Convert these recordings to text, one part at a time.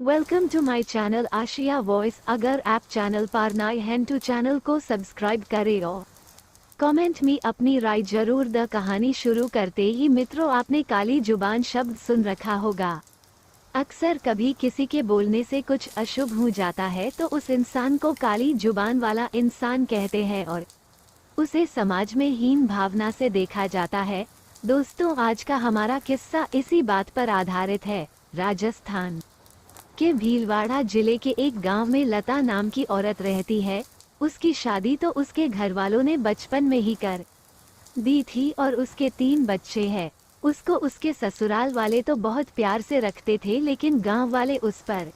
Welcome to my channel Aashiya voice. अगर आप channel पर नए हैं तो चैनल को सब्सक्राइब करें और कमेंट में अपनी राय जरूर द। कहानी शुरू करते ही मित्रों, आपने काली जुबान शब्द सुन रखा होगा। अक्सर कभी किसी के बोलने से कुछ अशुभ हो जाता है तो उस इंसान को काली जुबान वाला इंसान कहते हैं और उसे समाज में हीन भावना से देखा जाता है। दोस्तों, आज का हमारा किस्सा इसी बात पर आधारित है। राजस्थान के भीलवाड़ा जिले के एक गांव में लता नाम की औरत रहती है। उसकी शादी तो उसके घर वालों ने बचपन में ही कर दी थी और उसके 3 बच्चे हैं। उसको उसके ससुराल वाले तो बहुत प्यार से रखते थे, लेकिन गांव वाले उस पर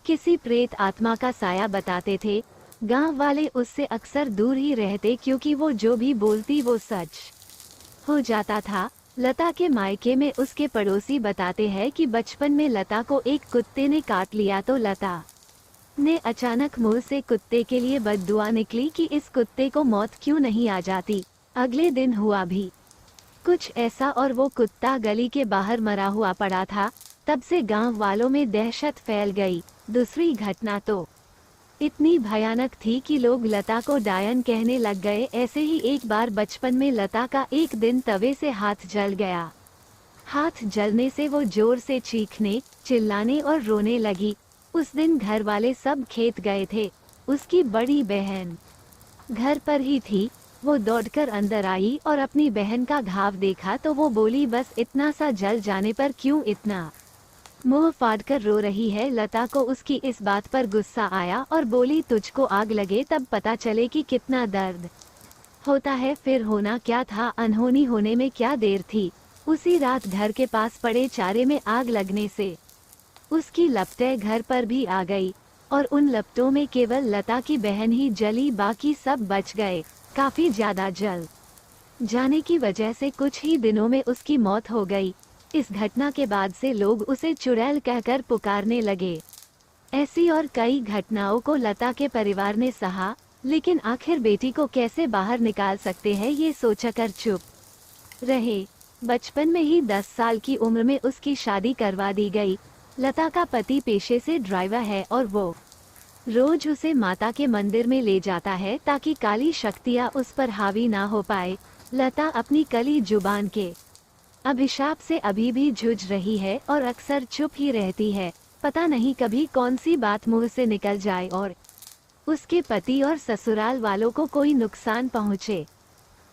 किसी प्रेत आत्मा का साया बताते थे। गांव वाले उससे अक्सर दूर ही रहते क्योंकि वो जो भी बोलती वो सच हो जाता था। लता के मायके में उसके पड़ोसी बताते हैं कि बचपन में लता को एक कुत्ते ने काट लिया तो लता ने अचानक मुंह से कुत्ते के लिए बद्दुआ निकली कि इस कुत्ते को मौत क्यों नहीं आ जाती। अगले दिन हुआ भी कुछ ऐसा और वो कुत्ता गली के बाहर मरा हुआ पड़ा था। तब से गांव वालों में दहशत फैल गई। दूसरी घटना तो इतनी भयानक थी कि लोग लता को डायन कहने लग गए। ऐसे ही एक बार बचपन में लता का एक दिन तवे से हाथ जल गया। हाथ जलने से वो जोर से चीखने, चिल्लाने और रोने लगी। उस दिन घर वाले सब खेत गए थे। उसकी बड़ी बहन घर पर ही थी। वो दौड़कर अंदर आई और अपनी बहन का घाव देखा तो वो बोली, बस इतना सा जल जाने पर क्यों इतना मुंह फाड़कर रो रही है। लता को उसकी इस बात पर गुस्सा आया और बोली, तुझको आग लगे तब पता चले कि कितना दर्द होता है। फिर होना क्या था, अनहोनी होने में क्या देर थी। उसी रात घर के पास पड़े चारे में आग लगने से उसकी लपटें घर पर भी आ गई और उन लपटों में केवल लता की बहन ही जली, बाकी सब बच गए। काफी ज्यादा जल जाने की वजह से कुछ ही दिनों में उसकी मौत हो गई। इस घटना के बाद से लोग उसे चुड़ैल कहकर पुकारने लगे। ऐसी और कई घटनाओं को लता के परिवार ने सहा, लेकिन आखिर बेटी को कैसे बाहर निकाल सकते हैं ये सोचकर चुप रहे। बचपन में ही 10 साल की उम्र में उसकी शादी करवा दी गई। लता का पति पेशे से ड्राइवर है और वो रोज उसे माता के मंदिर में ले जाता है ताकि काली शक्तियाँ उस पर हावी ना हो पाए। लता अपनी कली जुबान के अभिशाप से अभी भी जूझ रही है और अक्सर चुप ही रहती है। पता नहीं कभी कौन सी बात मुंह से निकल जाए और उसके पति और ससुराल वालों को कोई नुकसान पहुंचे।